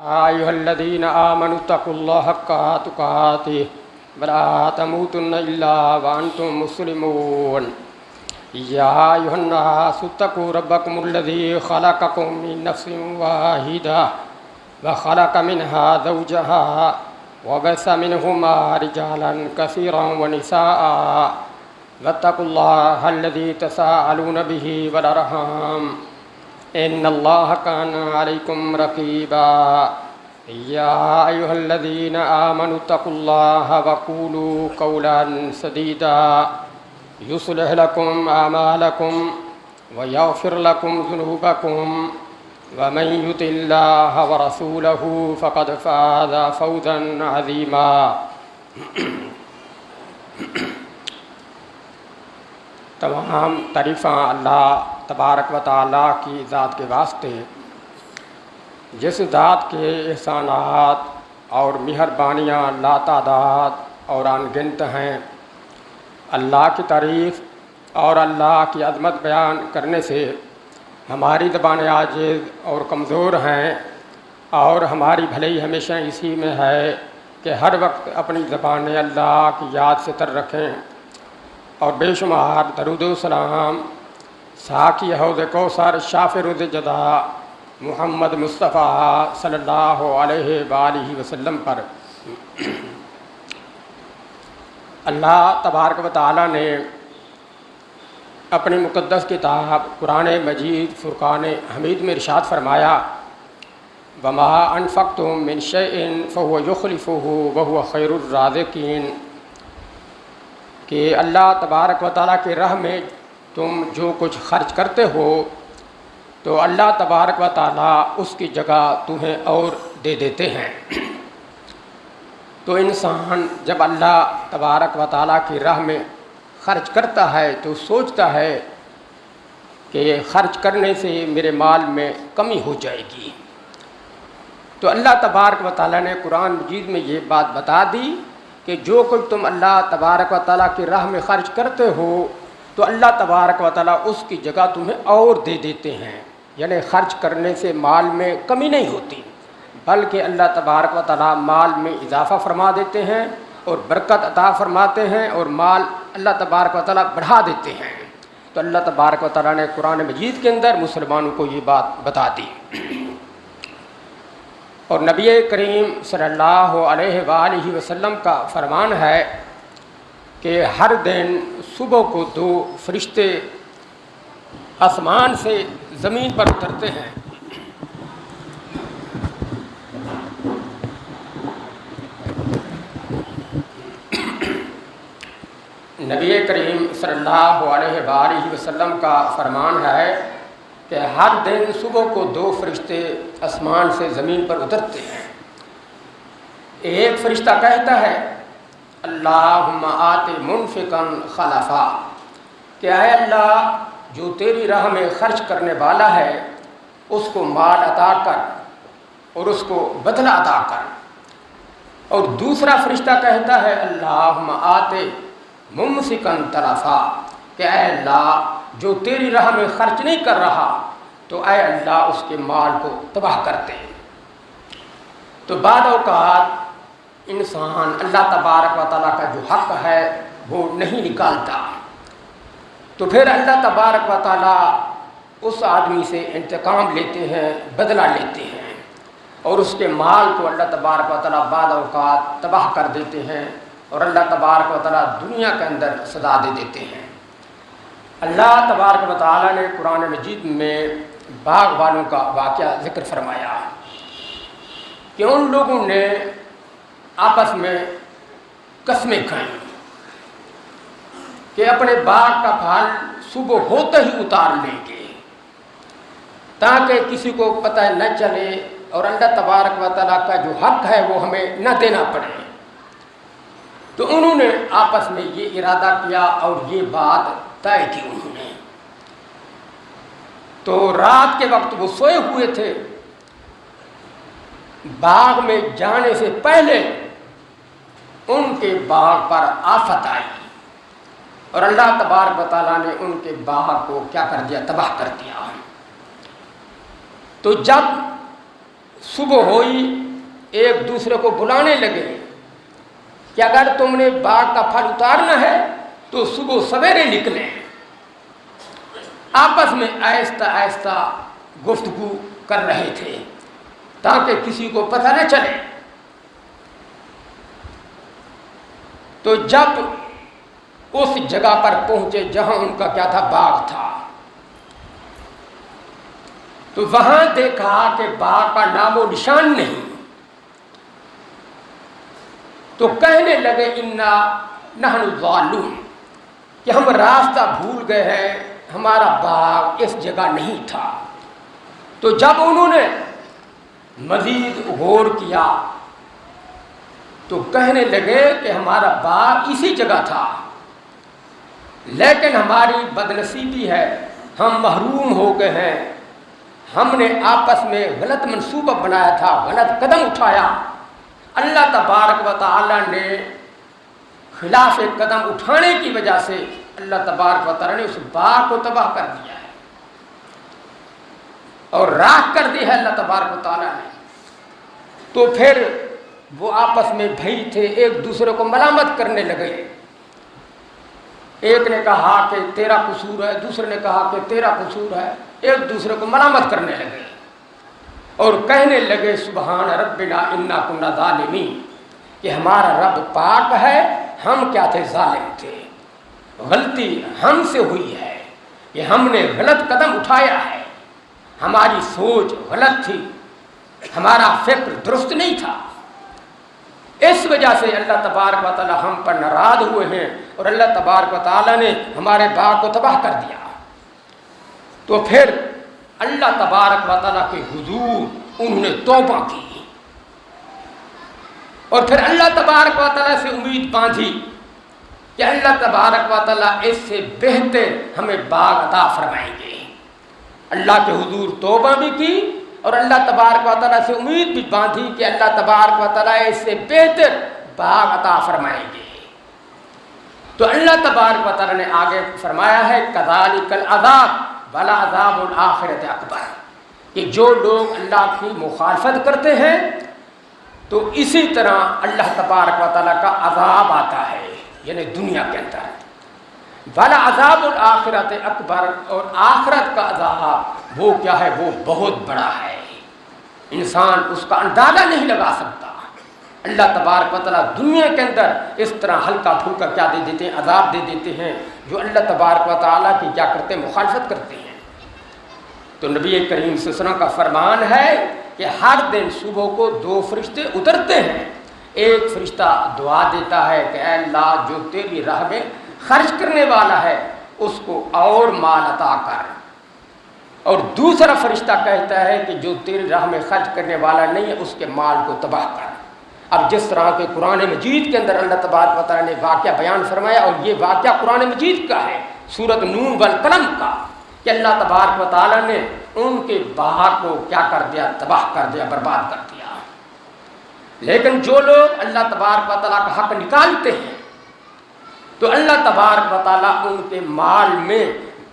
أيها الذين آمنوا اتقوا الله حق تقاته ولا تموتن إلا وأنتم مسلمون يا أيها الناس اتقوا ربكم الذي خلقكم من نفس واحدة وخلق منها زوجها وبث منهما رجالا كثيرا ونساء واتقوا الله الذي تساءلون به والأرحام إن الله كان عليكم رقيبا يا أيها الذين آمنوا اتقوا الله وقولوا قولا سديدا يصلح لكم أعمالكم ويغفر لكم ذنوبكم ومن يطع الله ورسوله فقد فاز فوزا عظيما. تمام تعریفاں اللہ تبارک و تعالیٰ کی ذات کے واسطے جس ذات کے احسانات اور مہربانیاں لاتعداد اور انگنت ہیں. اللہ کی تعریف اور اللہ کی عظمت بیان کرنے سے ہماری زبانیں عاجز اور کمزور ہیں، اور ہماری بھلائی ہمیشہ اسی میں ہے کہ ہر وقت اپنی زبانیں اللہ کی یاد سے تر رکھیں، اور بے شمار درود و سلام ساقی حوض کوثر شافع روز جزا محمد مصطفیٰ صلی اللہ علیہ وآلہ وسلم پر. اللہ تبارک و تعالیٰ نے اپنی مقدس کتاب قرآن مجید فرقان حمید میں ارشاد فرمایا: وما انفقتم من شیء فهو یخلفہ وہو خیر الرازقین، کہ اللہ تبارک و تعالیٰ کی راہ میں تم جو کچھ خرچ کرتے ہو تو اللہ تبارک و تعالیٰ اس کی جگہ تمہیں اور دے دیتے ہیں. تو انسان جب اللہ تبارک و تعالیٰ کی راہ میں خرچ کرتا ہے تو سوچتا ہے کہ خرچ کرنے سے میرے مال میں کمی ہو جائے گی. تو اللہ تبارک و تعالیٰ نے قرآن مجید میں یہ بات بتا دی کہ جو کچھ تم اللہ تبارک و تعالیٰ کی راہ میں خرچ کرتے ہو تو اللہ تبارک و تعالیٰ اس کی جگہ تمہیں اور دے دیتے ہیں. یعنی خرچ کرنے سے مال میں کمی نہیں ہوتی، بلکہ اللہ تبارک و تعالیٰ مال میں اضافہ فرما دیتے ہیں اور برکت عطا فرماتے ہیں، اور مال اللہ تبارک و تعالیٰ بڑھا دیتے ہیں. تو اللہ تبارک و تعالیٰ نے قرآن مجید کے اندر مسلمانوں کو یہ بات بتا دی. اور نبی کریم صلی اللہ علیہ وآلہ وسلم کا فرمان ہے کہ ہر دن صبح کو 2 فرشتے آسمان سے زمین پر اترتے ہیں. نبی کریم صلی اللہ علیہ وآلہ وسلم کا فرمان ہے کہ ہر دن صبح کو 2 فرشتے آسمان سے زمین پر اترتے ہیں. ایک فرشتہ کہتا ہے: اللہم آت منفقا خلفا، کہ اے اللہ جو تیری راہ میں خرچ کرنے والا ہے اس کو مال عطا کر اور اس کو بدلہ عطا کر. اور دوسرا فرشتہ کہتا ہے: اللہم آت ممسکا تلفا، کہ اے اللہ جو تیری راہ میں خرچ نہیں کر رہا تو اے اللہ اس کے مال کو تباہ کر دے. تو بعض اوقات انسان اللہ تبارک و تعالیٰ کا جو حق ہے وہ نہیں نکالتا، تو پھر اللہ تبارک و تعالیٰ اس آدمی سے انتقام لیتے ہیں، بدلہ لیتے ہیں، اور اس کے مال کو اللہ تبارک و تعالیٰ بعض اوقات تباہ کر دیتے ہیں، اور اللہ تبارک و تعالیٰ دنیا کے اندر سزا دے دیتے ہیں. اللہ تبارک و تعالیٰ نے قرآن مجید میں باغ والوں کا واقعہ ذکر فرمایا کہ ان لوگوں نے آپس میں قسمیں کھائیں کہ اپنے باغ کا پھل صبح ہوتے ہی اتار لیں گے تاکہ کسی کو پتہ نہ چلے اور اللہ تبارک و تعالیٰ کا جو حق ہے وہ ہمیں نہ دینا پڑے. تو انہوں نے آپس میں یہ ارادہ کیا اور یہ بات طے کی انہوں نے. تو رات کے وقت وہ سوئے ہوئے تھے، باغ میں جانے سے پہلے ان کے باغ پر آفت آئی اور اللہ تبارک و تعالیٰ نے ان کے باغ کو کیا کر دیا؟ تباہ کر دیا. تو جب صبح ہوئی ایک دوسرے کو بلانے لگے کہ اگر تم نے باغ کا پھل اتارنا ہے تو صبح سویرے نکلیں. آپس میں آہستہ آہستہ گفتگو کر رہے تھے تاکہ کسی کو پتہ نہ چلے. تو جب اس جگہ پر پہنچے جہاں ان کا کیا تھا، باغ تھا، تو وہاں دیکھا کہ باغ کا نام و نشان نہیں. تو کہنے لگے انا نحن الضالون، کہ ہم راستہ بھول گئے ہیں، ہمارا باغ اس جگہ نہیں تھا. تو جب انہوں نے مزید غور کیا تو کہنے لگے کہ ہمارا باغ اسی جگہ تھا، لیکن ہماری بدنصیبی ہے، ہم محروم ہو گئے ہیں، ہم نے آپس میں غلط منصوبہ بنایا تھا، غلط قدم اٹھایا. اللہ تبارک و تعالی نے خلاف قدم اٹھانے کی وجہ سے اللہ تبارک و تعالی نے اس باغ کو تباہ کر دیا ہے اور راکھ کر دی ہے اللہ تبارک و تعالی نے. تو پھر وہ آپس میں بھائی تھے، ایک دوسرے کو ملامت کرنے لگے. ایک نے کہا کہ تیرا قصور ہے، دوسرے نے کہا کہ تیرا قصور ہے، ایک دوسرے کو ملامت کرنے لگے اور کہنے لگے سبحان ربنا انا کنا ظالمین، کہ ہمارا رب پاک ہے، ہم کیا تھے، ظالم تھے، غلطی ہم سے ہوئی ہے، کہ ہم نے غلط قدم اٹھایا ہے، ہماری سوچ غلط تھی، ہمارا فکر درست نہیں تھا. اس وجہ سے اللہ تبارک و تعالی ہم پر ناراض ہوئے ہیں اور اللہ تبارک و تعالی نے ہمارے باغ کو تباہ کر دیا. تو پھر اللہ تبارک و تعالی کے حضور انہوں نے توبہ کی اور پھر اللہ تبارک و تعالی سے امید باندھی کہ اللہ تبارک و تعالی اس سے بہتر ہمیں باغ عطا فرمائیں گے. اللہ کے حضور توبہ بھی کی اور اللہ تبارک و تعالی سے امید بھی باندھی کہ اللہ تبارک و تعالی اس سے بہتر باغ عطا فرمائیں گے. تو اللہ تبارک و تعالی نے آگے فرمایا ہے کذالک العذاب ولعذاب الآخرۃ اکبر، کہ جو لوگ اللہ کی مخالفت کرتے ہیں تو اسی طرح اللہ تبارک و تعالی کا عذاب آتا ہے، یعنی دنیا کے اندر. ولعذاب الآخرۃ اکبر، اور آخرت کا عذاب وہ کیا ہے، وہ بہت بڑا ہے، انسان اس کا اندازہ نہیں لگا سکتا. اللہ تبارک و تعالیٰ دنیا کے اندر اس طرح ہلکا پھلکا کیا دے دیتے ہیں، عذاب دے دیتے ہیں جو اللہ تبارک و تعالیٰ کی کیا کرتے ہیں، مخالفت کرتے ہیں. تو نبی کریم صلی اللہ علیہ وسلم کا فرمان ہے کہ ہر دن صبح کو 2 فرشتے اترتے ہیں. ایک فرشتہ دعا دیتا ہے کہ اے اللہ جو تیری راہ میں خرچ کرنے والا ہے اس کو اور مال عطا کر، اور دوسرا فرشتہ کہتا ہے کہ جو تیری راہ میں خرچ کرنے والا نہیں ہے اس کے مال کو تباہ کر. اب جس طرح کے قرآن مجید کے اندر اللہ تبارک و تعالیٰ نے واقعہ بیان فرمایا، اور یہ واقعہ قرآن مجید کا ہے، سورۃ نون والقلم کا، کہ اللہ تبارک و تعالیٰ نے ان کے باغ کو کیا کر دیا، تباہ کر دیا، برباد کر دیا. لیکن جو لوگ اللہ تبارک و تعالیٰ کا حق نکالتے ہیں تو اللہ تبارک و تعالیٰ ان کے مال میں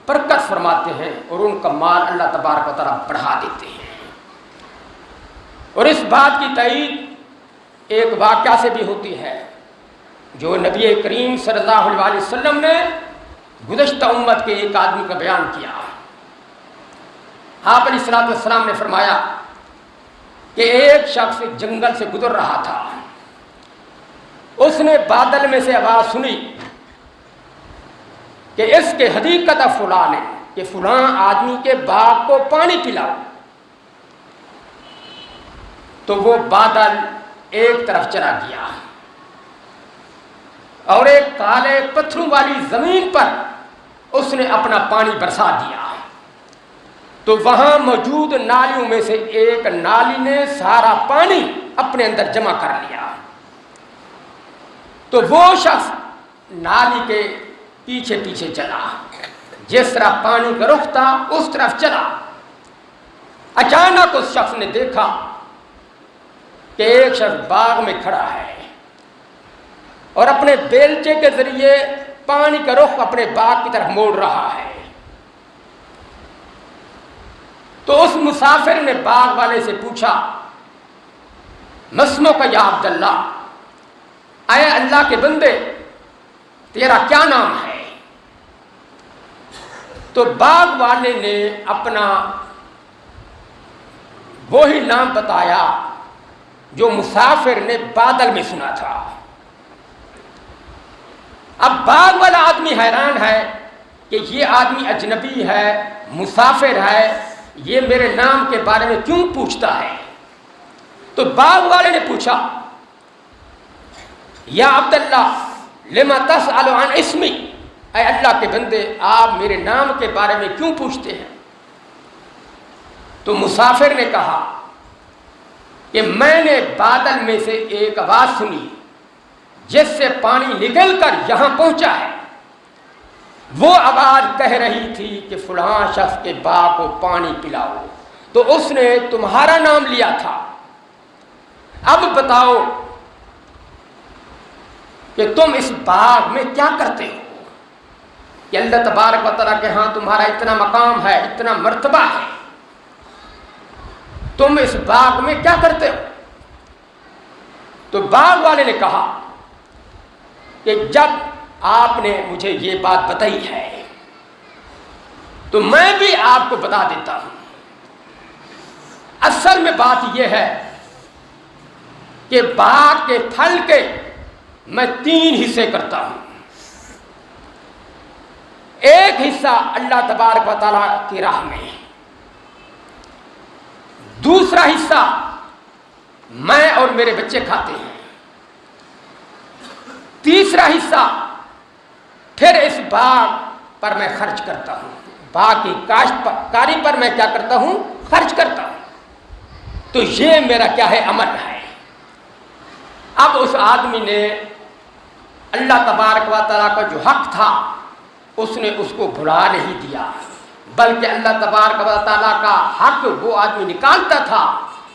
برکت فرماتے ہیں اور ان کا مال اللہ تبارک و تعالیٰ بڑھا دیتے ہیں. اور اس بات کی تائید ایک واقعہ سے بھی ہوتی ہے جو نبی کریم صلی اللہ علیہ وسلم نے گزشتہ امت کے ایک آدمی کا بیان کیا. آپ علیہ الصلوۃ والسلام نے فرمایا کہ ایک شخص ایک جنگل سے گزر رہا تھا، اس نے بادل میں سے آواز سنی کہ اس کے حدیقت فلاں نے، کہ فلاں آدمی کے باغ کو پانی پلاؤ. تو وہ بادل ایک طرف چلا گیا اور ایک کالے پتھروں والی زمین پر اس نے اپنا پانی برسا دیا. تو وہاں موجود نالیوں میں سے ایک نالی نے سارا پانی اپنے اندر جمع کر لیا. تو وہ شخص نالی کے پیچھے پیچھے چلا، جس طرح پانی کا رخ تھا اس طرف چلا. اچانک اس شخص نے دیکھا کہ ایک شخص باغ میں کھڑا ہے اور اپنے بیلچے کے ذریعے پانی کا رخ اپنے باغ کی طرف موڑ رہا ہے. تو اس مسافر نے باغ والے سے پوچھا مسمو کا یا عبداللہ، اے اللہ کے بندے تیرا کیا نام ہے؟ تو باغ والے نے اپنا وہی نام بتایا جو مسافر نے بادل میں سنا تھا۔ اب باغ والا آدمی حیران ہے کہ یہ آدمی اجنبی ہے، مسافر ہے، یہ میرے نام کے بارے میں کیوں پوچھتا ہے؟ تو باغ والے نے پوچھا، یا عبداللہ لما تسأل عن اسمی، اے اللہ کے بندے آپ میرے نام کے بارے میں کیوں پوچھتے ہیں؟ تو مسافر نے کہا کہ میں نے بادل میں سے ایک آواز سنی جس سے پانی نکل کر یہاں پہنچا ہے، وہ آواز کہہ رہی تھی کہ فلاں شخص کے باغ کو پانی پلاؤ، تو اس نے تمہارا نام لیا تھا۔ اب بتاؤ کہ تم اس باغ میں کیا کرتے ہو؟ کہ اللہ تبارک و تعالیٰ کے ہاں تمہارا اتنا مقام ہے، اتنا مرتبہ ہے، تم اس باغ میں کیا کرتے ہو؟ تو باغ والے نے کہا کہ جب آپ نے مجھے یہ بات بتائی ہے تو میں بھی آپ کو بتا دیتا ہوں۔ اصل میں بات یہ ہے کہ باغ کے پھل کے میں 3 حصے کرتا ہوں۔ ایک حصہ اللہ تبارک و تعالیٰ کی راہ میں، دوسرا حصہ میں اور میرے بچے کھاتے ہیں، تیسرا حصہ پھر اس باغ پر میں خرچ کرتا ہوں، باغ کی کاشت کاری پر میں کیا کرتا ہوں؟ خرچ کرتا ہوں۔ تو یہ میرا کیا ہے؟ عمل ہے۔ اب اس آدمی نے اللہ تبارک و تعالیٰ کا جو حق تھا اس نے اس کو بھلا نہیں دیا، بلکہ اللہ تبارک و تعالیٰ کا حق وہ آدمی نکالتا تھا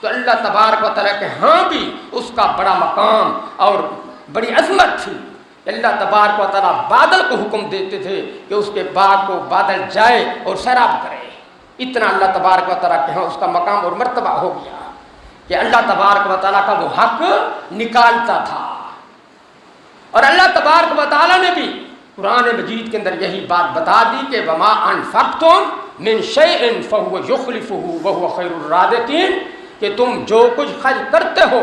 تو اللہ تبارک و تعالیٰ کے ہاں بھی اس کا بڑا مقام اور بڑی عظمت تھی۔ اللہ تبارک و تعالیٰ بادل کو حکم دیتے تھے کہ اس کے باغ کو بادل جائے اور سیراب کرے۔ اتنا اللہ تبارک و تعالیٰ کے ہاں اس کا مقام اور مرتبہ ہو گیا کہ اللہ تبارک و تعالیٰ کا وہ حق نکالتا تھا۔ اور اللہ تبارک و تعالیٰ نے بھی قرآن مجید کے اندر یہی بات بتا دی کہ وما انفقتم من شیء فهو یخلفہ وہو خیر الرازقین، کہ تم جو کچھ خرچ کرتے ہو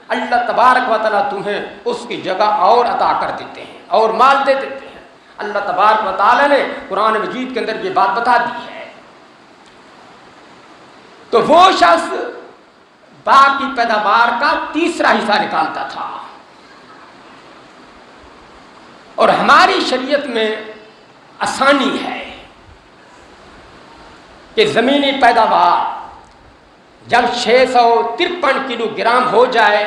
اللہ تبارک و تعالیٰ تمہیں اس کی جگہ اور عطا کر دیتے ہیں اور مال دے دیتے ہیں۔ اللہ تبارک و تعالیٰ نے قرآن مجید کے اندر یہ بات بتا دی ہے۔ تو وہ شخص باغ کی پیداوار کا تیسرا حصہ نکالتا تھا۔ اور ہماری شریعت میں آسانی ہے کہ زمینی پیداوار جب 653 کلو گرام ہو جائے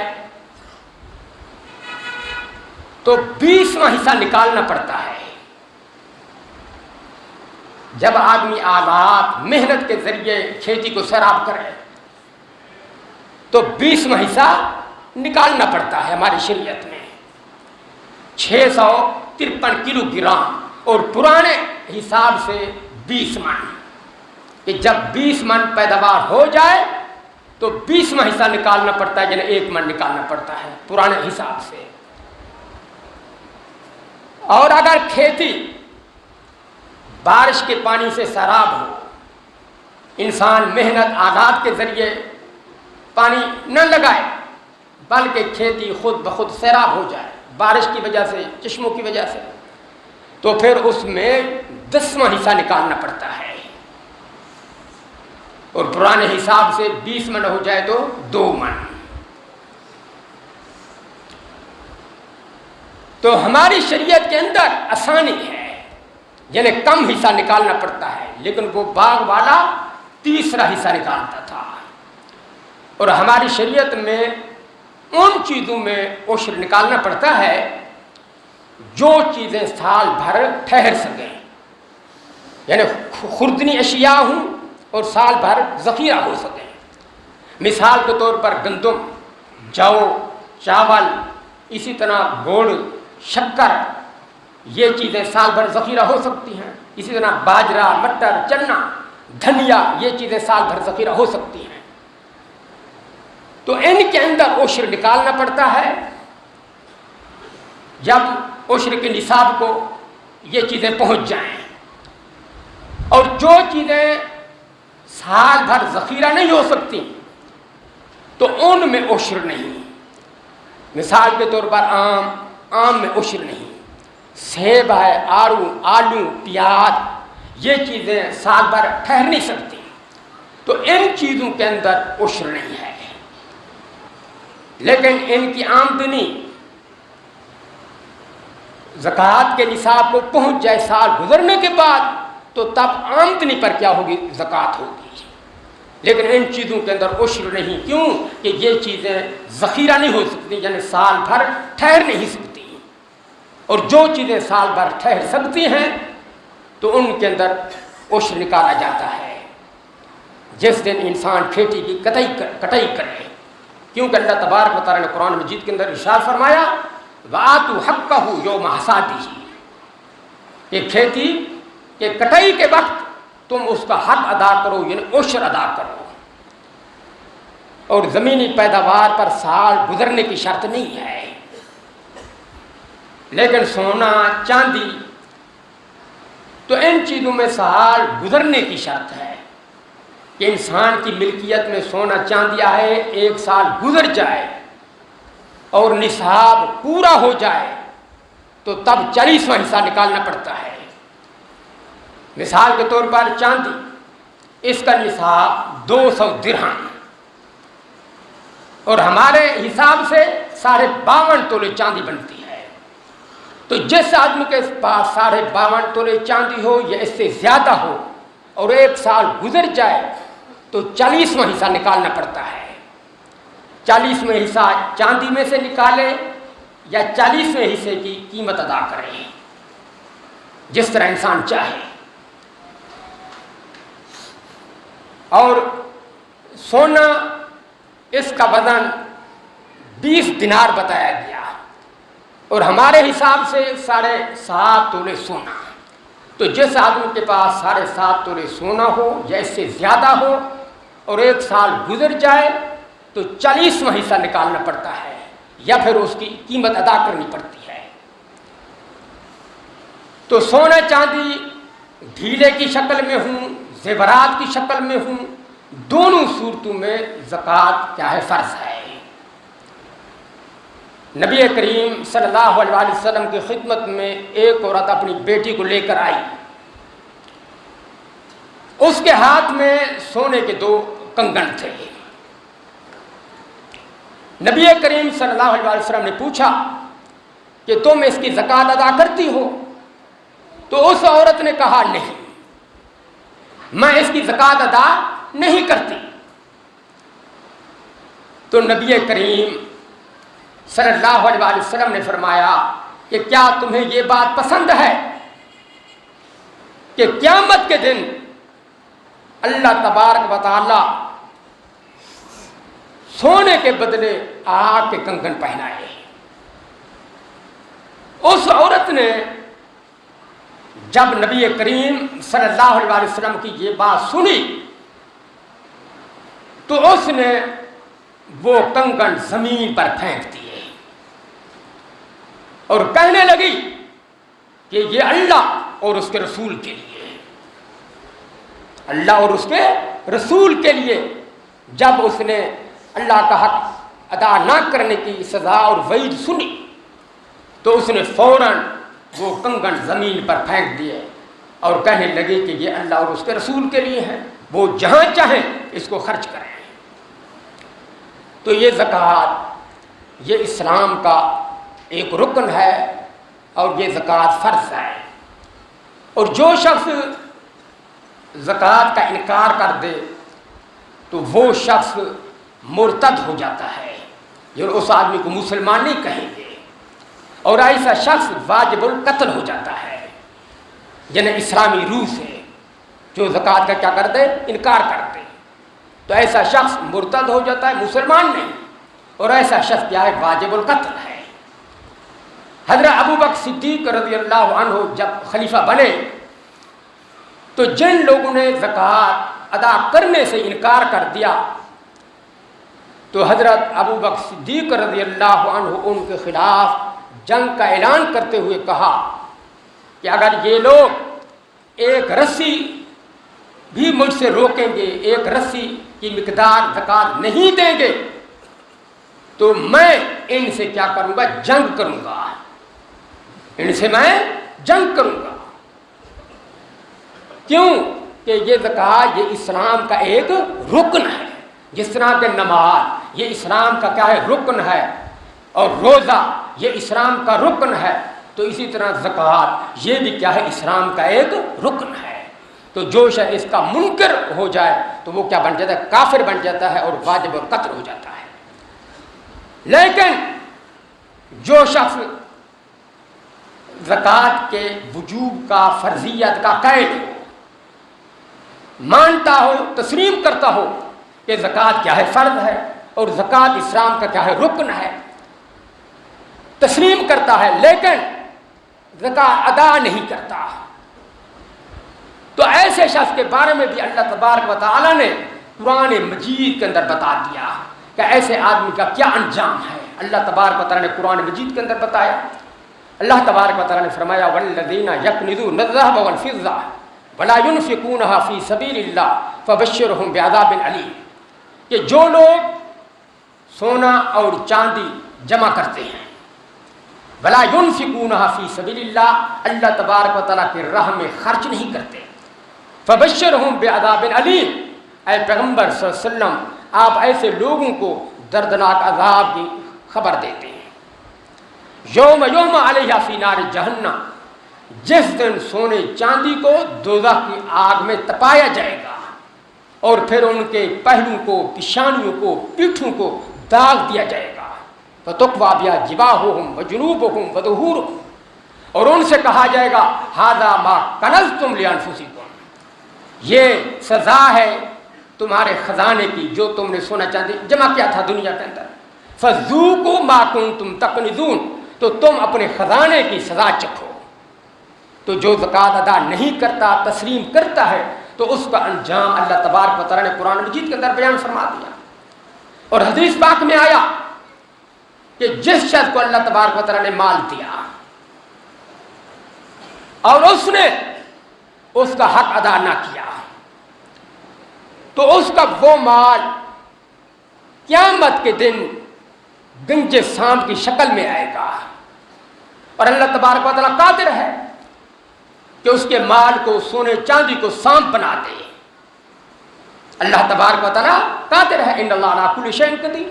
تو 20واں حصہ نکالنا پڑتا ہے۔ جب آدمی آلات محنت کے ذریعے کھیتی کو سیراب کرے تو 20واں حصہ نکالنا پڑتا ہے ہماری شریعت میں۔ 653 کلو گرام اور پرانے حساب سے 20 من، کہ جب 20 من پیداوار ہو جائے تو 20واں حصہ نکالنا پڑتا ہے، یعنی 1 من نکالنا پڑتا ہے پرانے حساب سے۔ اور اگر کھیتی بارش کے پانی سے سیراب ہو، انسان محنت آلات کے ذریعے پانی نہ لگائے بلکہ کھیتی خود بخود سیراب ہو جائے بارش کی وجہ سے، چشموں کی وجہ سے، تو پھر اس میں 10واں حصہ نکالنا پڑتا ہے، اور پرانے حساب سے 20 من ہو جائے تو 2 من۔ تو ہماری شریعت کے اندر آسانی ہے، یعنی کم حصہ نکالنا پڑتا ہے، لیکن وہ باغ والا تیسرا حصہ نکالتا تھا۔ اور ہماری شریعت میں ان چیزوں میں عشر نکالنا پڑتا ہے جو چیزیں سال بھر ٹھہر سکیں، یعنی خوردنی اشیاء ہوں اور سال بھر ذخیرہ ہو سکیں۔ مثال کے طور پر گندم، جو، چاول، اسی طرح گوڑ، شکر، یہ چیزیں سال بھر ذخیرہ ہو سکتی ہیں۔ اسی طرح باجرہ، مٹر، چنا، دھنیا، یہ چیزیں سال بھر ذخیرہ ہو سکتی ہیں۔ تو ان کے اندر عشر نکالنا پڑتا ہے. جب عشر کے نصاب کو یہ چیزیں پہنچ جائیں، اور جو چیزیں سال بھر ذخیرہ نہیں ہو سکتی تو ان میں عشر نہیں. مثال کے طور پر آم میں عشر نہیں. سیب ہے، آلو، پیاز، یہ چیزیں سال بھر ٹھہر نہیں سکتی، تو ان چیزوں کے اندر عشر نہیں ہے. لیکن ان کی آمدنی زکوٰۃ کے نصاب کو پہنچ جائے سال گزرنے کے بعد، تو تب آمدنی پر کیا ہوگی؟ زکوٰۃ ہوگی. لیکن ان چیزوں کے اندر عشر نہیں. کیوں؟ کہ یہ چیزیں ذخیرہ نہیں ہو سکتی، یعنی سال بھر ٹھہر نہیں سکتی. اور جو چیزیں سال بھر ٹھہر سکتی ہیں تو ان کے اندر عشر نکالا جاتا ہے جس دن انسان کھیتی کی کٹائی کرے. کیونکہ اللہ تبارک و تعالیٰ نے قرآن مجید کے اندر ارشاد فرمایا وَآتُوا حَقَّهُ يَوْمَ حَصَادِهِ، کہ کھیتی کے کٹائی کے وقت تم اس کا حق ادا کرو، یعنی عشر ادا کرو. اور زمینی پیداوار پر سال گزرنے کی شرط نہیں ہے، لیکن سونا، چاندی، تو ان چیزوں میں سال گزرنے کی شرط ہے کہ انسان کی ملکیت میں سونا چاندی ہے، ایک سال گزر جائے اور نصاب پورا ہو جائے تو تب 40واں حصہ نکالنا پڑتا ہے. مثال کے طور پر چاندی، اس کا نصاب 200 درہم، اور ہمارے حساب سے 52.5 تولے چاندی بنتی ہے. تو جس آدمی کے پاس 52.5 تولے چاندی ہو یا اس سے زیادہ ہو اور ایک سال گزر جائے تو 40واں حصہ نکالنا پڑتا ہے. 40واں حصہ چاندی میں سے نکالے یا 40ویں حصے کی قیمت ادا کرے، جس طرح انسان چاہے. اور سونا، اس کا وزن 20 دینار بتایا گیا، اور ہمارے حساب سے 7.5 تولے سونا. تو جس آدمی کے پاس 7.5 تولے سونا ہو یا اس سے زیادہ ہو اور ایک سال گزر جائے تو 40واں حصہ نکالنا پڑتا ہے یا پھر اس کی قیمت ادا کرنی پڑتی ہے. تو سونا چاندی ڈھیلے کی شکل میں ہوں، زیورات کی شکل میں ہوں، دونوں صورتوں میں زکوٰۃ کیا ہے؟ فرض ہے. نبی کریم صلی اللہ علیہ وسلم کی خدمت میں ایک عورت اپنی بیٹی کو لے کر آئی. اس کے ہاتھ میں سونے کے 2 کنگن تھے. نبی کریم صلی اللہ علیہ وسلم نے پوچھا کہ تم اس کی زکوٰۃ ادا کرتی ہو؟ تو اس عورت نے کہا نہیں، میں اس کی زکوٰۃ ادا نہیں کرتی. تو نبی کریم صلی اللہ علیہ وسلم نے فرمایا کہ کیا تمہیں یہ بات پسند ہے کہ قیامت کے دن اللہ تبارک و تعالی سونے کے بدلے آگ کے کنگن پہنائے؟ اس عورت نے جب نبی کریم صلی اللہ علیہ وسلم کی یہ بات سنی تو اس نے وہ کنگن زمین پر پھینک دیے اور کہنے لگی کہ یہ اللہ اور اس کے رسول کے لیے، اللہ اور اس کے رسول کے لیے. جب اس نے اللہ کا حق ادا نہ کرنے کی سزا اور وعید سنی تو اس نے فوراً وہ کنگن زمین پر پھینک دیے اور کہنے لگے کہ یہ اللہ اور اس کے رسول کے لیے ہے، وہ جہاں چاہیں اس کو خرچ کریں. تو یہ زکوٰۃ یہ اسلام کا ایک رکن ہے اور یہ زکوٰۃ فرض ہے. اور جو شخص زکوٰۃ کا انکار کر دے تو وہ شخص مرتد ہو جاتا ہے، جو اس آدمی کو مسلمان نہیں کہیں گے، اور ایسا شخص واجب القتل ہو جاتا ہے. یعنی اسلامی روح سے جو زکوٰۃ کا کیا کر دے؟ انکار کر دے، تو ایسا شخص مرتد ہو جاتا ہے، مسلمان نہیں، اور ایسا شخص کیا ہے؟ واجب القتل ہے. حضرت ابوبکر صدیق رضی اللہ عنہ جب خلیفہ بنے تو جن لوگوں نے زکوٰۃ ادا کرنے سے انکار کر دیا تو حضرت ابو بکر صدیق رضی اللہ عنہ ان کے خلاف جنگ کا اعلان کرتے ہوئے کہا کہ اگر یہ لوگ ایک رسی بھی مجھ سے روکیں گے، ایک رسی کی مقدار زکوٰۃ نہیں دیں گے، تو میں ان سے کیا کروں گا؟ جنگ کروں گا، ان سے میں جنگ کروں گا۔ کیوں کہ یہ زکوٰۃ یہ اسلام کا ایک رکن ہے، جس طرح کہ نماز یہ اسلام کا کیا ہے؟ رکن ہے، اور روزہ یہ اسلام کا رکن ہے، تو اسی طرح زکوٰۃ یہ بھی کیا ہے؟ اسلام کا ایک رکن ہے۔ تو جو شخص اس کا منکر ہو جائے تو وہ کیا بن جاتا ہے؟ کافر بن جاتا ہے اور واجب القتل ہو جاتا ہے۔ لیکن جو شخص زکوٰۃ کے وجوب کا، فرضیت کا قائل ہو، مانتا ہو، تسلیم کرتا ہو کہ زکوٰۃ کیا ہے؟ فرض ہے، اور زکوٰۃ اسلام کا کیا ہے؟ رکن ہے، تسلیم کرتا ہے، لیکن زکوٰۃ ادا نہیں کرتا، تو ایسے شخص کے بارے میں بھی اللہ تبارک و تعالیٰ نے قرآن مجید کے اندر بتا دیا کہ ایسے آدمی کا کیا انجام ہے۔ اللہ تبارک و تعالیٰ نے قرآن مجید کے اندر بتایا، اللہ تبارک و تعالیٰ نے فرمایا والذین یکنزون الذہب والفضہ ولا ينفقونها فی سبیل اللہ فبشرہم بعذاب علیم، کہ جو لوگ سونا اور چاندی جمع کرتے ہیں، ولا ينفقونها فی سبیل اللہ، اللہ تبارک و تعالیٰ کی راہ میں خرچ نہیں کرتے، فبشرہم بعذاب علیم، اے پیغمبر صلی اللہ علیہ وسلم آپ ایسے لوگوں کو دردناک عذاب کی خبر دیتے ہیں۔ یوم یوم علیہ فی نار جہنم، جس دن سونے چاندی کو دوزخ کی آگ میں تپایا جائے گا، اور پھر ان کے پہلوں کو، پیشانیوں کو، پیٹھوں کو داغ دیا جائے گا، فَتُقْوَىٰ بِهَا جِبَاهُهُمْ وَجُنُوبُهُمْ وَظُهُورُهُمْ، اور ان سے کہا جائے گا هَذَا مَا كَنَزْتُمْ لِأَنفُسِكُمْ، یہ سزا ہے تمہارے خزانے کی جو تم نے سونا چاندی جمع کیا تھا دنیا کے اندر، فَذُوقُوا مَا كُنتُمْ تَكْنِزُونَ، تو تم اپنے خزانے کی سزا چکھو۔ تو جو زکوٰۃ ادا نہیں کرتا، تسلیم کرتا ہے، تو اس کا انجام اللہ تبارک و تعالیٰ نے قرآن مجید کے اندر بیان فرما دیا، اور حدیث پاک میں آیا کہ جس شخص کو اللہ تبارک و تعالیٰ نے مال دیا اور اس نے اس کا حق ادا نہ کیا، تو اس کا وہ مال قیامت کے دن گنج سانپ کی شکل میں آئے گا، اور اللہ تبارک و تعالیٰ قادر ہے کہ اس کے مال کو، سونے چاندی کو سانپ بنا دے۔ اللہ تبارک و تعالیٰ قادر ہے، ان اللہ علی کل شیء قدیر۔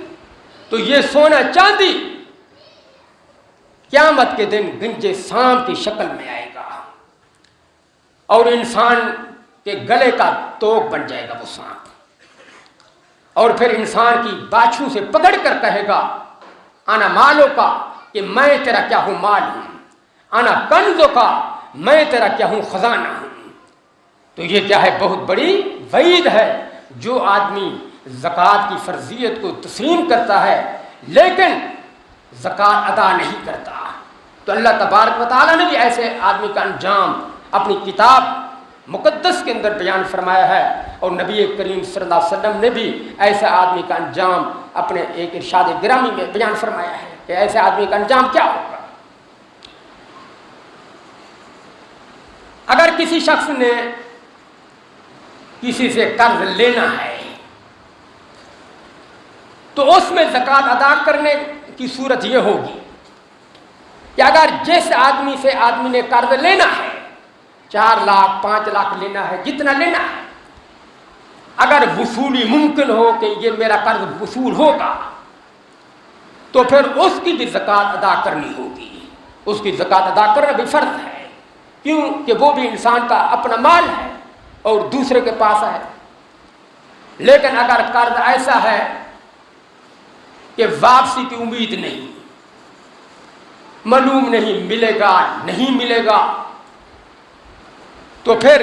تو یہ سونا چاندی قیامت کے دن گنج سانپ کی شکل میں آئے گا، اور انسان کے گلے کا توق بن جائے گا وہ سانپ، اور پھر انسان کی باچھوں سے پکڑ کر کہے گا انا مالو کا، کہ میں تیرا کیا ہوں؟ مال ہوں، انا کنزو کا، میں تیرا کیا ہوں؟ خزانہ ہوں۔ تو یہ کیا ہے؟ بہت بڑی وعید ہے۔ جو آدمی زکوٰۃ کی فرضیت کو تسلیم کرتا ہے لیکن زکوٰۃ ادا نہیں کرتا، تو اللہ تبارک و تعالیٰ نے بھی ایسے آدمی کا انجام اپنی کتاب مقدس کے اندر بیان فرمایا ہے، اور نبی کریم صلی اللہ علیہ وسلم نے بھی ایسے آدمی کا انجام اپنے ایک ارشاد گرامی میں بیان فرمایا ہے کہ ایسے آدمی کا انجام کیا ہوگا۔ اگر کسی شخص نے کسی سے قرض لینا ہے تو اس میں زکوٰۃ ادا کرنے کی صورت یہ ہوگی کہ اگر جس آدمی سے آدمی نے قرض لینا ہے، 4 لاکھ 5 لاکھ لینا ہے، جتنا لینا ہے، اگر وصولی ممکن ہو کہ یہ میرا قرض وصول ہوگا، تو پھر اس کی بھی زکوٰۃ ادا کرنی ہوگی۔ اس کی زکوٰۃ ادا کرنا بھی فرض ہے، کیوں کہ وہ بھی انسان کا اپنا مال ہے اور دوسرے کے پاس ہے۔ لیکن اگر قرض ایسا ہے کہ واپسی کی امید نہیں، معلوم نہیں ملے گا نہیں ملے گا، تو پھر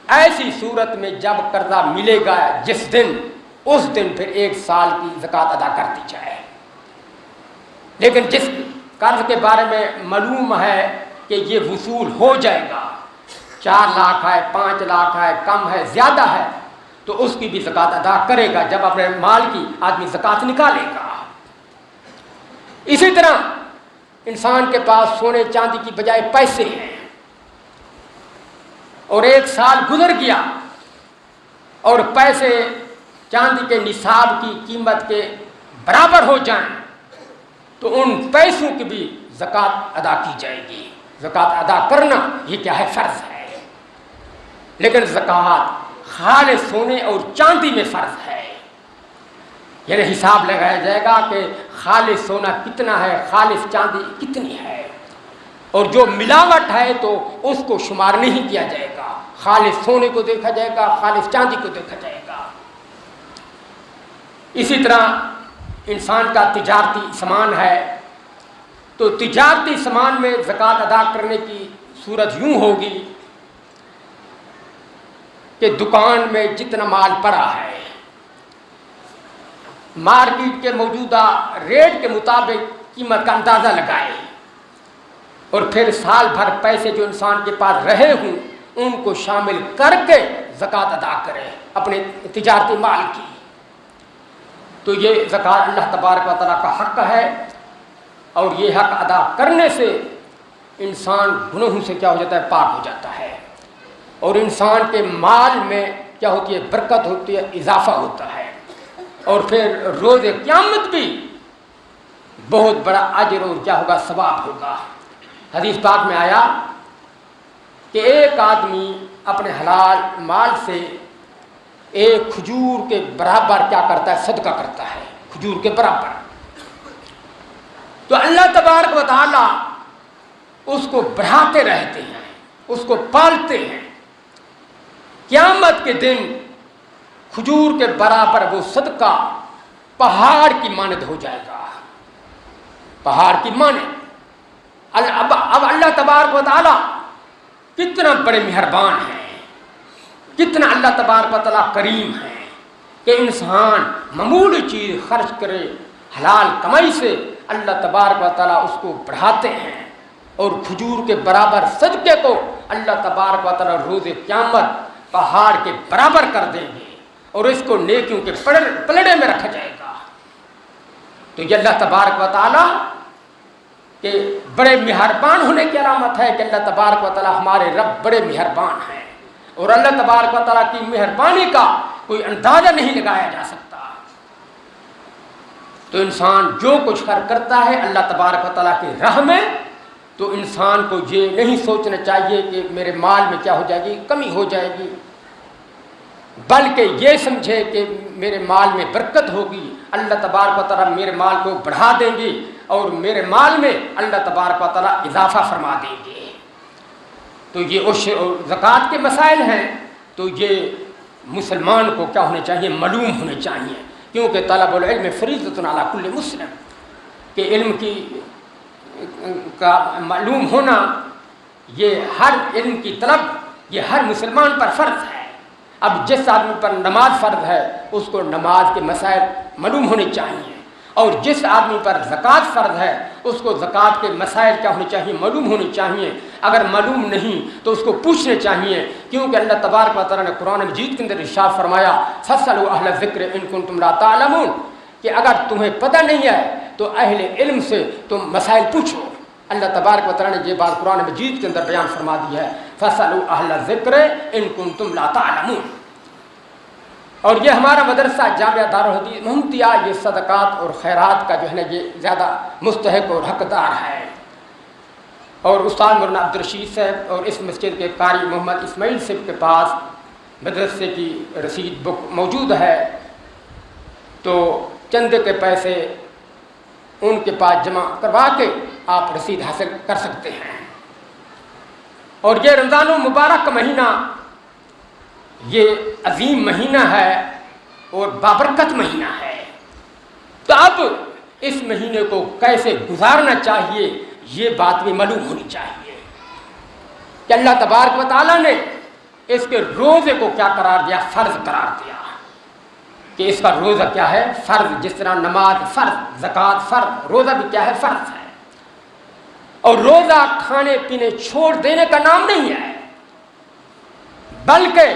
ایسی صورت میں جب قرضہ ملے گا جس دن، اس دن پھر 1 سال کی زکوٰۃ ادا کر دی جائے۔ لیکن جس قرض کے بارے میں معلوم ہے کہ یہ وصول ہو جائے گا، 4 لاکھ ہے، 5 لاکھ ہے، کم ہے، زیادہ ہے، تو اس کی بھی زکوٰۃ ادا کرے گا جب اپنے مال کی آدمی زکوٰۃ نکالے گا۔ اسی طرح انسان کے پاس سونے چاندی کی بجائے پیسے ہیں اور ایک سال گزر گیا اور پیسے چاندی کے نصاب کی قیمت کے برابر ہو جائیں تو ان پیسوں کی بھی زکوٰۃ ادا کی جائے گی۔ زکوٰۃ ادا کرنا یہ کیا ہے؟ فرض ہے۔ لیکن زکوٰۃ خالص سونے اور چاندی میں فرض ہے، یعنی حساب لگایا جائے گا کہ خالص سونا کتنا ہے، خالص چاندی کتنی ہے، اور جو ملاوٹ ہے تو اس کو شمار نہیں کیا جائے گا۔ خالص سونے کو دیکھا جائے گا، خالص چاندی کو دیکھا جائے گا۔ اسی طرح انسان کا تجارتی سامان ہے تو تجارتی سامان میں زکوٰۃ ادا کرنے کی صورت یوں ہوگی کہ دکان میں جتنا مال پڑا ہے مارکیٹ کے موجودہ ریٹ کے مطابق قیمت کا اندازہ لگائے اور پھر سال بھر پیسے جو انسان کے پاس رہے ہوں ان کو شامل کر کے زکوٰۃ ادا کرے اپنے تجارتی مال کی، تو یہ زکوٰۃ اللہ تبارک و تعالیٰ کا حق ہے، اور یہ حق ادا کرنے سے انسان گناہوں سے کیا ہو جاتا ہے؟ پاک ہو جاتا ہے، اور انسان کے مال میں کیا ہوتی ہے؟ برکت ہوتی ہے، اضافہ ہوتا ہے، اور پھر روز قیامت بھی بہت بڑا اجر اور کیا ہوگا؟ ثواب ہوگا۔ حدیث پاک میں آیا کہ ایک آدمی اپنے حلال مال سے ایک کھجور کے برابر کیا کرتا ہے؟ صدقہ کرتا ہے، کھجور کے برابر، تو اللہ تبارک و تعالیٰ اس کو بڑھاتے رہتے ہیں، اس کو پالتے ہیں۔ قیامت کے دن کھجور کے برابر وہ صدقہ پہاڑ کی مانند ہو جائے گا، پہاڑ کی مانند۔ اب اللہ تبارک و تعالیٰ کتنا بڑے مہربان ہیں، کتنا اللہ تبارک و تعالیٰ کریم ہے کہ انسان معمولی چیز خرچ کرے حلال کمائی سے اللہ تبارک و تعالیٰ اس کو بڑھاتے ہیں، اور کھجور کے برابر صدقے کو اللہ تبارک و تعالیٰ روز قیامت پہاڑ کے برابر کر دیں گے اور اس کو نیکیوں کے پلڑے میں رکھا جائے گا۔ تو یہ اللہ تبارک و تعالیٰ کہ بڑے مہربان ہونے کی علامت ہے کہ اللہ تبارک و تعالیٰ ہمارے رب بڑے مہربان ہیں، اور اللہ تبارک و تعالیٰ کی مہربانی کا کوئی اندازہ نہیں لگایا جا سکتا۔ تو انسان جو کچھ کرتا ہے اللہ تبارک و تعالیٰ کی راہ میں، تو انسان کو یہ نہیں سوچنا چاہیے کہ میرے مال میں کیا ہو جائے گی؟ کمی ہو جائے گی، بلکہ یہ سمجھے کہ میرے مال میں برکت ہوگی، اللہ تبارک و تعالیٰ میرے مال کو بڑھا دیں گے اور میرے مال میں اللہ تبارک و تعالیٰ اضافہ فرما دیں گے۔ تو یہ عشر اور زکوٰۃ کے مسائل ہیں، تو یہ مسلمان کو کیا ہونے چاہیے؟ معلوم ہونے چاہیے، کیونکہ طلب العلم فریضۃ علی کل مسلم، کہ علم کی کا معلوم ہونا، یہ ہر علم کی طلب یہ ہر مسلمان پر فرض ہے۔ اب جس آدمی پر نماز فرض ہے اس کو نماز کے مسائل معلوم ہونے چاہیے، اور جس آدمی پر زکوٰۃ فرض ہے اس کو زکوٰۃ کے مسائل کیا ہونے چاہیے؟ معلوم ہونے چاہیے۔ اگر معلوم نہیں تو اس کو پوچھنے چاہیے، کیونکہ اللہ تبارک و تعالیٰ نے قرآن مجید کے اندر ارشاد فرمایا فَاسْأَلُوا أَهْلَ الذِّكْرِ إِن كُنتُمْ لَا تَعْلَمُونَ، کہ اگر تمہیں پتہ نہیں ہے تو اہل علم سے تم مسائل پوچھو۔ اللہ تبارک و تعالیٰ نے یہ بات قرآن مجید کے اندر بیان فرما دی ہے فَاسْأَلُوا أَهْلَ الذِّكْرِ إِن كُنتُمْ لَا تَعْلَمُونَ۔ اور یہ ہمارا مدرسہ جامعہ دارالحدیث محمدیہ یہ صدقات اور خیرات کا جو ہے نا یہ زیادہ مستحق اور حقدار ہے، اور استاد مولانا عبدالرشید صاحب اور اس مسجد کے قاری محمد اسماعیل صاحب کے پاس مدرسے کی رسید بک موجود ہے، تو چندے کے پیسے ان کے پاس جمع کروا کے آپ رسید حاصل کر سکتے ہیں۔ اور یہ رمضان المبارک کا مہینہ یہ عظیم مہینہ ہے اور بابرکت مہینہ ہے، تو اب اس مہینے کو کیسے گزارنا چاہیے یہ بات بھی معلوم ہونی چاہیے کہ اللہ تبارک و تعالیٰ نے اس کے روزے کو کیا قرار دیا؟ فرض قرار دیا، کہ اس کا روزہ کیا ہے؟ فرض، جس طرح نماز فرض، زکوٰۃ فرض، روزہ بھی کیا ہے؟ فرض ہے۔ اور روزہ کھانے پینے چھوڑ دینے کا نام نہیں ہے، بلکہ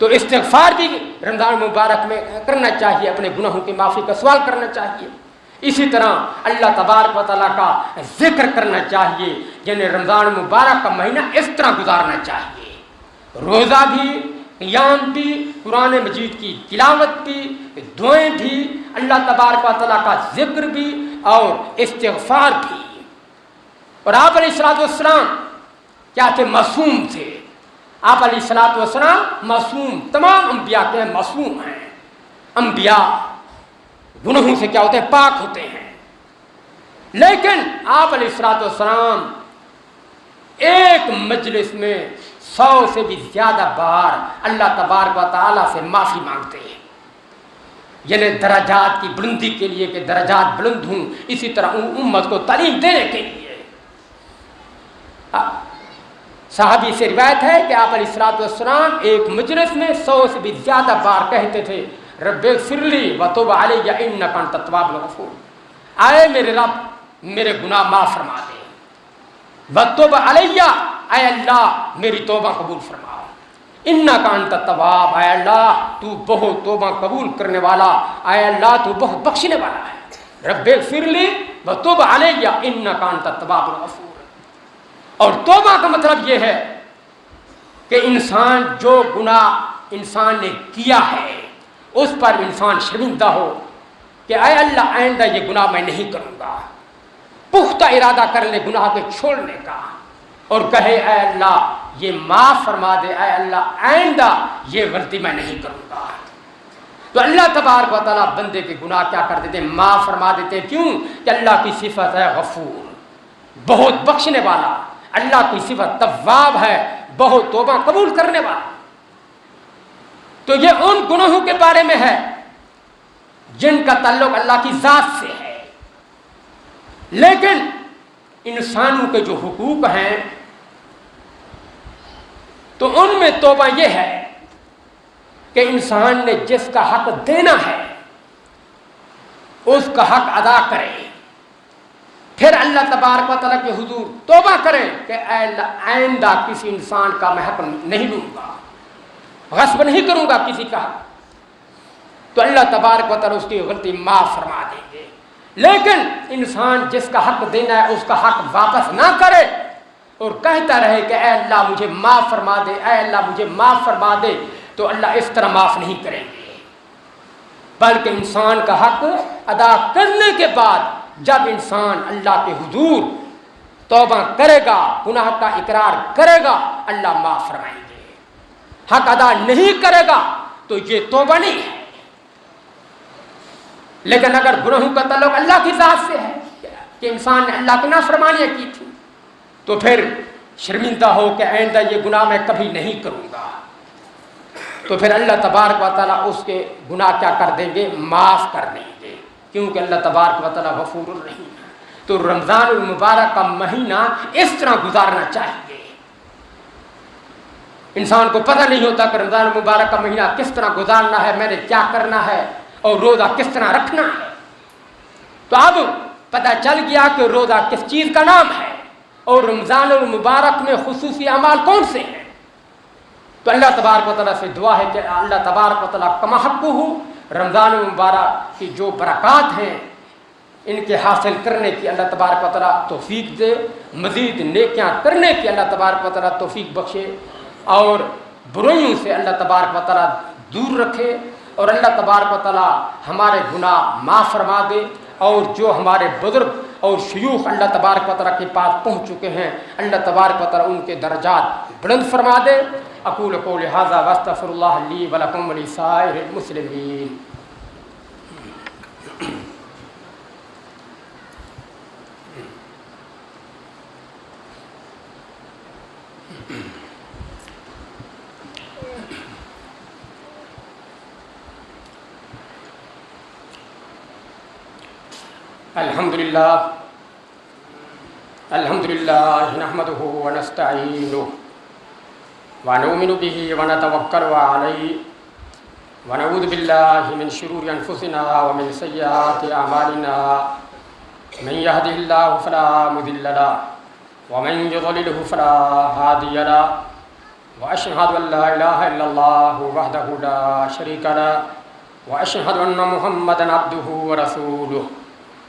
تو استغفار بھی رمضان مبارک میں کرنا چاہیے، اپنے گناہوں کی معافی کا سوال کرنا چاہیے۔ اسی طرح اللہ تبارک و تعالیٰ کا ذکر کرنا چاہیے، یعنی رمضان مبارک کا مہینہ اس طرح گزارنا چاہیے، روزہ بھی، قیام بھی، قرآن مجید کی تلاوت بھی، دعائیں بھی، اللہ تبارک و تعالیٰ کا ذکر بھی اور استغفار بھی۔ اور آپ علیہ الصلوۃ والسلام کیا تھے؟ معصوم تھے۔ آپ علیہ الصلوۃ والسلام معصوم، تمام انبیاء کے معصوم ہیں۔ انبیاء گناہوں سے کیا ہوتے ہیں؟ پاک ہوتے ہیں۔ لیکن آپ علیہ الصلوۃ والسلام ایک مجلس میں 100 سے بھی زیادہ بار اللہ تبارک و تعالیٰ سے معافی مانگتے ہیں، یعنی درجات کی بلندی کے لیے کہ درجات بلند ہوں، اسی طرح امت کو تعلیم دینے کے لیے۔ صحابی سے روایت ہے کہ آپ علیہ الصلوۃ والسلام ایک مجلس میں 100 سے بھی زیادہ بار کہتے تھے رب اغفر لی وتوب علی انک انت التواب الغفور، آئے میرے رب میرے گناہ معاف فرما دے، وتوب علی اے اللہ میری توبہ قبول فرما، انک انت التواب اے اللہ تو بہت توبہ قبول کرنے والا، اے اللہ تو بہت بخشنے والا ہے، رب اغفر لی وتوب علی انک انت التواب الغفور۔ اور توبہ کا مطلب یہ ہے کہ انسان جو گناہ انسان نے کیا ہے اس پر انسان شرمندہ ہو کہ اے اللہ آئندہ یہ گناہ میں نہیں کروں گا، پختہ ارادہ کر لے گناہ کے چھوڑنے کا، اور کہے اے اللہ یہ معاف فرما دے، اے اللہ آئندہ یہ غلطی میں نہیں کروں گا۔ تو اللہ تبارک و تعالیٰ بندے کے گناہ کیا کر دیتے ہیں؟ معاف فرما دیتے ہیں۔ کیوں؟ کہ اللہ کی صفت ہے غفور، بہت بخشنے والا، اللہ کی صفت تواب ہے، بہت توبہ قبول کرنے والا۔ تو یہ ان گناہوں کے بارے میں ہے جن کا تعلق اللہ کی ذات سے ہے، لیکن انسانوں کے جو حقوق ہیں تو ان میں توبہ یہ ہے کہ انسان نے جس کا حق دینا ہے اس کا حق ادا کرے، پھر اللہ تبارک و تعالیٰ کے حضور توبہ کرے کہ اے اللہ آئندہ کسی انسان کا میں حق نہیں لوں گا، غصب نہیں کروں گا کسی کا حق، تو اللہ تبارک و تعالیٰ اس کی غلطی معاف فرما دیں گے۔ لیکن انسان جس کا حق دینا ہے اس کا حق واپس نہ کرے اور کہتا رہے کہ اے اللہ مجھے معاف فرما دے، اے اللہ مجھے معاف فرما دے، تو اللہ اس طرح معاف نہیں کریں گے، بلکہ انسان کا حق ادا کرنے کے بعد جب انسان اللہ کے حضور توبہ کرے گا، گناہ کا اقرار کرے گا، اللہ معاف فرمائیں گے۔ حق ادا نہیں کرے گا تو یہ توبہ نہیں ہے۔ لیکن اگر گناہوں کا تعلق اللہ کی ذات سے ہے کہ انسان نے اللہ کی نافرمانیاں کی تھی تو پھر شرمندہ ہو کہ آئندہ یہ گناہ میں کبھی نہیں کروں گا، تو پھر اللہ تبارک و تعالیٰ اس کے گناہ کیا کر دیں گے؟ معاف کر دیں گے، کیونکہ اللہ تبارک و تعالیٰ غفور الرحیم ہے۔ تو رمضان المبارک کا مہینہ اس طرح گزارنا چاہیے۔ انسان کو پتہ نہیں ہوتا کہ رمضان المبارک کا مہینہ کس طرح گزارنا ہے، میں نے کیا کرنا ہے اور روزہ کس طرح رکھنا ہے۔ تو اب پتہ چل گیا کہ روزہ کس چیز کا نام ہے اور رمضان المبارک میں خصوصی اعمال کون سے ہیں۔ تو اللہ تبارک و تعالیٰ سے دعا ہے کہ اللہ تبارک و تعالیٰ کما حق ہو رمضان المبارک کی جو برکات ہیں ان کے حاصل کرنے کی اللہ تبارک و تعالیٰ توفیق دے، مزید نیکیاں کرنے کی اللہ تبارک و تعالیٰ توفیق بخشے، اور برائیوں سے اللہ تبارک و تعالیٰ دور رکھے، اور اللہ تبارک و تعالیٰ ہمارے گناہ معاف فرما دے، اور جو ہمارے بزرگ اور شیوخ اللہ تبارک و تعالیٰ کے پاس پہنچ چکے ہیں اللہ تبارک و تعالیٰ ان کے درجات بلند فرما دے۔ اقول قولی ھذا واستغفر اللہ لی ولکم ولسائر المسلمین۔ الحمدللہ نحمدہ ونستعینہ ونؤمن بہ ونتوکل علیہ ونعوذ باللہ من شرور انفسنا ومن سیئات اعمالنا من یہدہ اللہ فلا مضل لہ ومن یضللہ فلا ہادی لہ وأشهد أن لا إله إلا الله وحده لا شريك له وأشهد أن محمدا عبده ورسوله.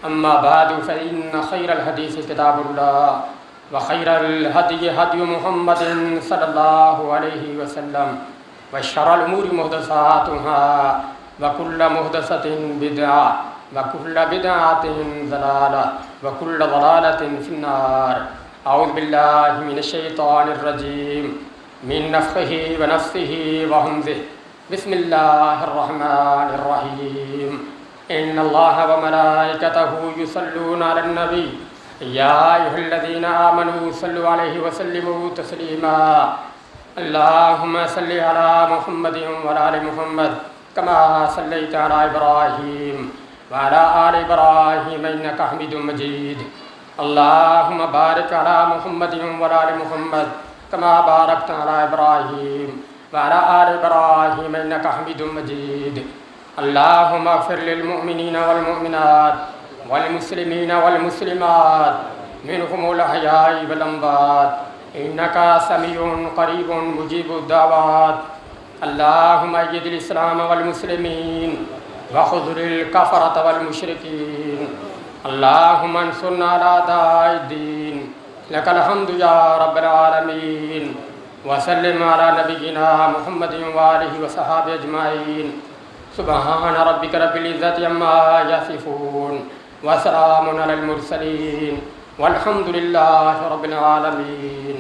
أما بعد فإن خير الحديث كتاب الله وخير الهدي هدي محمد صلى الله عليه وسلم وشر الأمور محدثاتها وكل محدثة بدعة وكل بدعة ضلالة وكل ضلالة في النار. أعوذ بالله من الشيطان الرجيم من نفخه ونفثه وهمزه. بسم الله الرحمن الرحيم. إن الله وملائكته يصلون على النبي يا أيها الذين آمنوا صلوا عليه وسلموا تسليما. اللهم صل على محمد وعلى آل محمد كما صليت على إبراهيم وعلى آل إبراهيم إنك حميد مجيد. اللهم بارك على محمد وعلى آل محمد كما باركت على إبراهيم وعلى آل إبراهيم إنك حميد مجيد. اللهم اغفر للمؤمنين والمؤمنات والمسلمين والمسلمات منهم الأحياء والأموات إنك سميع قريب مجيب الدعوات. اللهم أيد الإسلام والمسلمين وخذل الكفرة والمشركين. اللهم انصرنا على أعداء الدين. لك الحمد يا رب العالمين. وسلم على نبينا محمد وآله وصحبه أجمعين. سبحان ربك رب العزة عما يصفون وسلام على المرسلين والحمد لله رب العالمين.